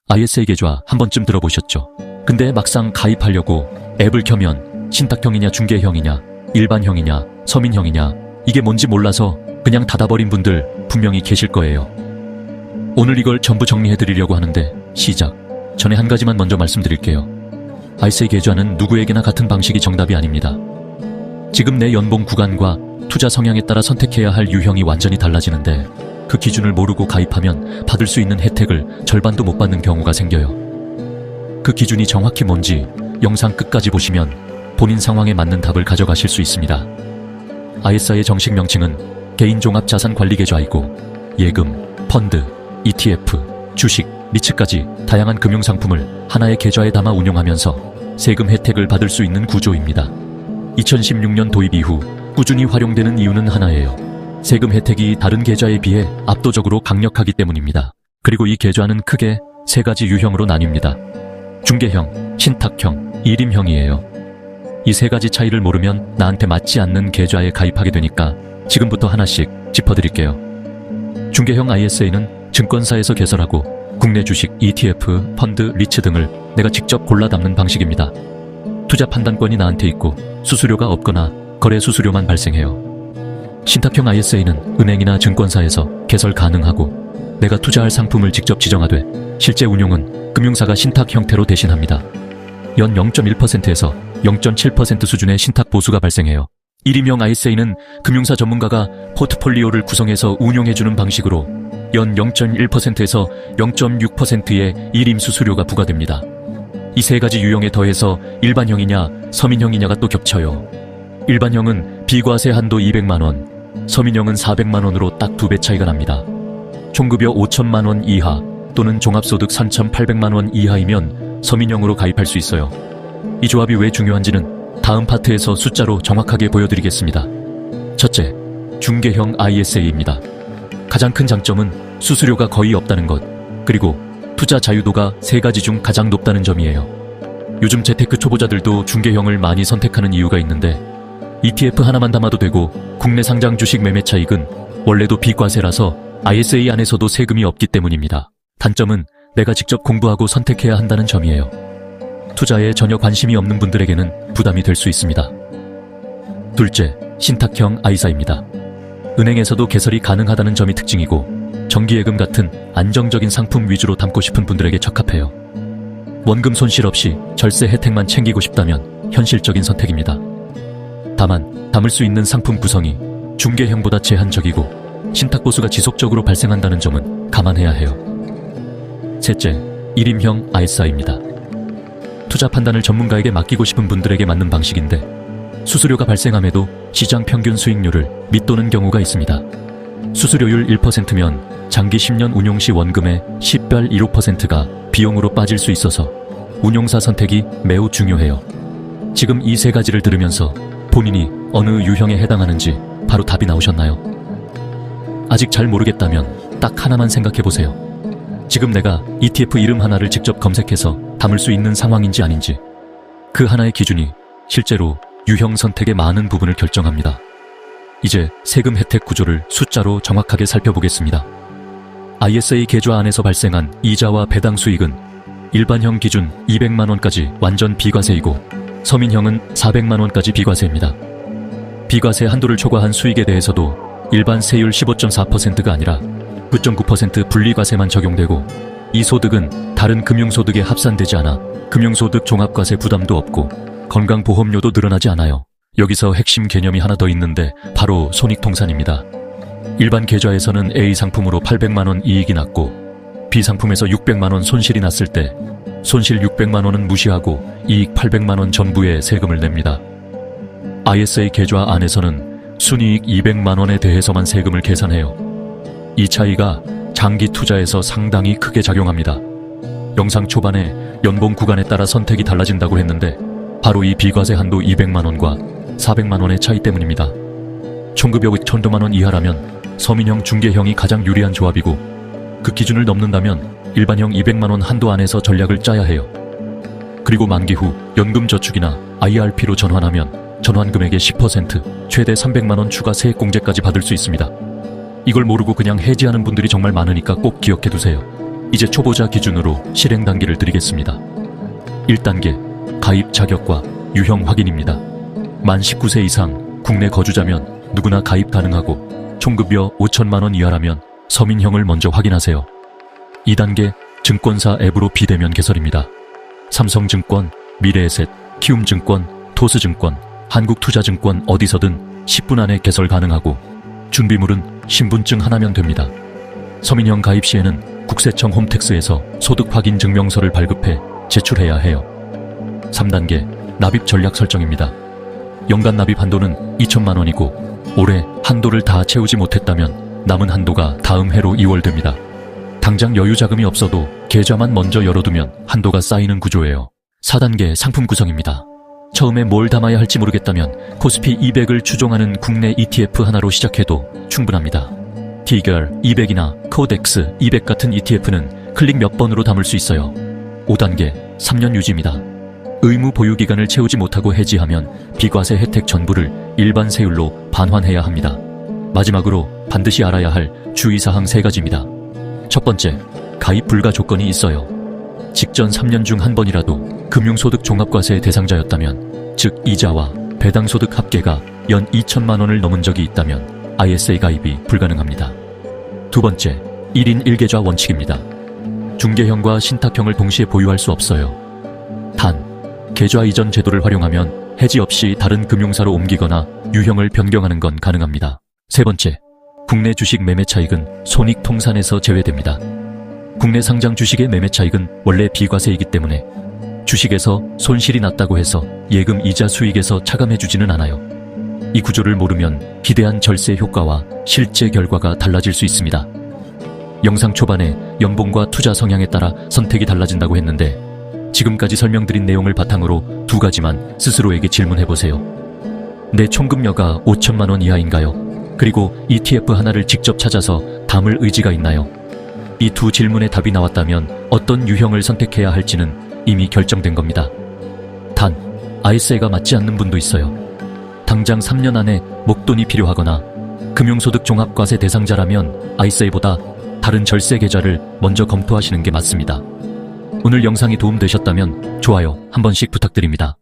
ISA 계좌 한 번쯤 들어보셨죠? 근데 막상 가입하려고 앱을 켜면 신탁형이냐 중개형이냐 일반형이냐 서민형이냐 이게 뭔지 몰라서 그냥 닫아버린 분들 분명히 계실 거예요. 오늘 이걸 전부 정리해드리려고 하는데 시작 전에 한 가지만 먼저 말씀드릴게요. ISA 계좌는 누구에게나 같은 방식이 정답이 아닙니다. 지금 내 연봉 구간과 투자 성향에 따라 선택해야 할 유형이 완전히 달라지는데 그 기준을 모르고 가입하면 받을 수 있는 혜택을 절반도 못 받는 경우가 생겨요. 그 기준이 정확히 뭔지 영상 끝까지 보시면 본인 상황에 맞는 답을 가져가실 수 있습니다. ISA의 정식 명칭은 개인종합자산관리계좌이고 예금, 펀드, ETF, 주식, 리츠까지 다양한 금융상품을 하나의 계좌에 담아 운용하면서 세금 혜택을 받을 수 있는 구조입니다. 2016년 도입 이후 꾸준히 활용되는 이유는 하나예요. 세금 혜택이 다른 계좌에 비해 압도적으로 강력하기 때문입니다. 그리고 이 계좌는 크게 세 가지 유형으로 나뉩니다. 중개형, 신탁형, 일임형이에요. 이 세 가지 차이를 모르면 나한테 맞지 않는 계좌에 가입하게 되니까 지금부터 하나씩 짚어드릴게요. 중개형 ISA는 증권사에서 개설하고 국내 주식, ETF, 펀드, 리츠 등을 내가 직접 골라 담는 방식입니다. 투자 판단권이 나한테 있고 수수료가 없거나 거래 수수료만 발생해요. 신탁형 ISA는 은행이나 증권사에서 개설 가능하고 내가 투자할 상품을 직접 지정하되 실제 운용은 금융사가 신탁 형태로 대신합니다. 연 0.1%에서 0.7% 수준의 신탁 보수가 발생해요. 일임형 ISA는 금융사 전문가가 포트폴리오를 구성해서 운용해주는 방식으로 연 0.1%에서 0.6%의 일임 수수료가 부과됩니다. 이 세 가지 유형에 더해서 일반형이냐 서민형이냐가 또 겹쳐요. 일반형은 비과세 한도 200만원, 서민형은 400만원으로 딱 2배 차이가 납니다. 총급여 5천만원 이하 또는 종합소득 3,800만원 이하이면 서민형으로 가입할 수 있어요. 이 조합이 왜 중요한지는 다음 파트에서 숫자로 정확하게 보여드리겠습니다. 첫째, 중개형 ISA입니다. 가장 큰 장점은 수수료가 거의 없다는 것, 그리고 투자 자유도가 세 가지 중 가장 높다는 점이에요. 요즘 재테크 초보자들도 중개형을 많이 선택하는 이유가 있는데 ETF 하나만 담아도 되고 국내 상장 주식 매매 차익은 원래도 비과세라서 ISA 안에서도 세금이 없기 때문입니다. 단점은 내가 직접 공부하고 선택해야 한다는 점이에요. 투자에 전혀 관심이 없는 분들에게는 부담이 될 수 있습니다. 둘째, 신탁형 ISA입니다. 은행에서도 개설이 가능하다는 점이 특징이고 정기예금 같은 안정적인 상품 위주로 담고 싶은 분들에게 적합해요. 원금 손실 없이 절세 혜택만 챙기고 싶다면 현실적인 선택입니다. 다만 담을 수 있는 상품 구성이 중개형보다 제한적이고 신탁보수가 지속적으로 발생한다는 점은 감안해야 해요. 셋째, 일임형 ISA입니다. 투자 판단을 전문가에게 맡기고 싶은 분들에게 맞는 방식인데 수수료가 발생함에도 시장 평균 수익률을 밑도는 경우가 있습니다. 수수료율 1%면 장기 10년 운용 시 원금의 10별 1.5%가 비용으로 빠질 수 있어서 운용사 선택이 매우 중요해요. 지금 이 세 가지를 들으면서 본인이 어느 유형에 해당하는지 바로 답이 나오셨나요? 아직 잘 모르겠다면 딱 하나만 생각해보세요. 지금 내가 ETF 이름 하나를 직접 검색해서 담을 수 있는 상황인지 아닌지. 그 하나의 기준이 실제로 유형 선택의 많은 부분을 결정합니다. 이제 세금 혜택 구조를 숫자로 정확하게 살펴보겠습니다. ISA 계좌 안에서 발생한 이자와 배당 수익은 일반형 기준 200만원까지 완전 비과세이고 서민형은 400만원까지 비과세입니다. 비과세 한도를 초과한 수익에 대해서도 일반 세율 15.4%가 아니라 9.9% 분리과세만 적용되고 이 소득은 다른 금융소득에 합산되지 않아 금융소득 종합과세 부담도 없고 건강보험료도 늘어나지 않아요. 여기서 핵심 개념이 하나 더 있는데 바로 손익통산입니다. 일반 계좌에서는 A 상품으로 800만원 이익이 났고 B 상품에서 600만원 손실이 났을 때 손실 600만원은 무시하고 이익 800만원 전부에 세금을 냅니다. ISA 계좌 안에서는 순이익 200만원에 대해서만 세금을 계산해요. 이 차이가 장기 투자에서 상당히 크게 작용합니다. 영상 초반에 연봉 구간에 따라 선택이 달라진다고 했는데 바로 이 비과세 한도 200만원과 400만원의 차이 때문입니다. 총급여액 1,000만원 이하라면 서민형 중개형이 가장 유리한 조합이고 그 기준을 넘는다면 일반형 200만원 한도 안에서 전략을 짜야 해요. 그리고 만기 후 연금저축이나 IRP로 전환하면 전환금액의 10% 최대 300만원 추가 세액공제까지 받을 수 있습니다. 이걸 모르고 그냥 해지하는 분들이 정말 많으니까 꼭 기억해두세요. 이제 초보자 기준으로 실행 단계를 드리겠습니다. 1단계 가입 자격과 유형 확인입니다. 만 19세 이상 국내 거주자면 누구나 가입 가능하고 총급여 5천만 원 이하라면 서민형을 먼저 확인하세요. 2단계 증권사 앱으로 비대면 개설입니다. 삼성증권, 미래에셋, 키움증권, 토스증권, 한국투자증권 어디서든 10분 안에 개설 가능하고 준비물은 신분증 하나면 됩니다. 서민형 가입 시에는 국세청 홈택스에서 소득 확인 증명서를 발급해 제출해야 해요. 3단계 납입 전략 설정입니다. 연간 납입 한도는 2천만 원이고 올해 한도를 다 채우지 못했다면 남은 한도가 다음 해로 이월됩니다. 당장 여유 자금이 없어도 계좌만 먼저 열어두면 한도가 쌓이는 구조예요. 4단계 상품 구성입니다. 처음에 뭘 담아야 할지 모르겠다면 코스피 200을 추종하는 국내 ETF 하나로 시작해도 충분합니다. 티걸 200이나 코덱스 200 같은 ETF는 클릭 몇 번으로 담을 수 있어요. 5단계 3년 유지입니다. 의무 보유 기간을 채우지 못하고 해지하면 비과세 혜택 전부를 일반 세율로 반환해야 합니다. 마지막으로 반드시 알아야 할 주의사항 3가지입니다. 첫 번째, 가입 불가 조건이 있어요. 직전 3년 중 한 번이라도 금융소득 종합과세 대상자였다면, 즉 이자와 배당소득 합계가 연 2천만 원을 넘은 적이 있다면 ISA 가입이 불가능합니다. 두 번째, 1인 1계좌 원칙입니다. 중개형과 신탁형을 동시에 보유할 수 없어요. 단, 계좌 이전 제도를 활용하면 해지 없이 다른 금융사로 옮기거나 유형을 변경하는 건 가능합니다. 세 번째, 국내 주식 매매 차익은 손익통산에서 제외됩니다. 국내 상장 주식의 매매 차익은 원래 비과세이기 때문에 주식에서 손실이 났다고 해서 예금 이자 수익에서 차감해주지는 않아요. 이 구조를 모르면 기대한 절세 효과와 실제 결과가 달라질 수 있습니다. 영상 초반에 연봉과 투자 성향에 따라 선택이 달라진다고 했는데 지금까지 설명드린 내용을 바탕으로 2가지만 스스로에게 질문해보세요. 내 총급여가 5천만 원 이하인가요? 그리고 ETF 하나를 직접 찾아서 담을 의지가 있나요? 이 2 질문의 답이 나왔다면 어떤 유형을 선택해야 할지는 이미 결정된 겁니다. 단, ISA가 맞지 않는 분도 있어요. 당장 3년 안에 목돈이 필요하거나 금융소득 종합과세 대상자라면 ISA보다 다른 절세 계좌를 먼저 검토하시는 게 맞습니다. 오늘 영상이 도움되셨다면 좋아요 한 번씩 부탁드립니다.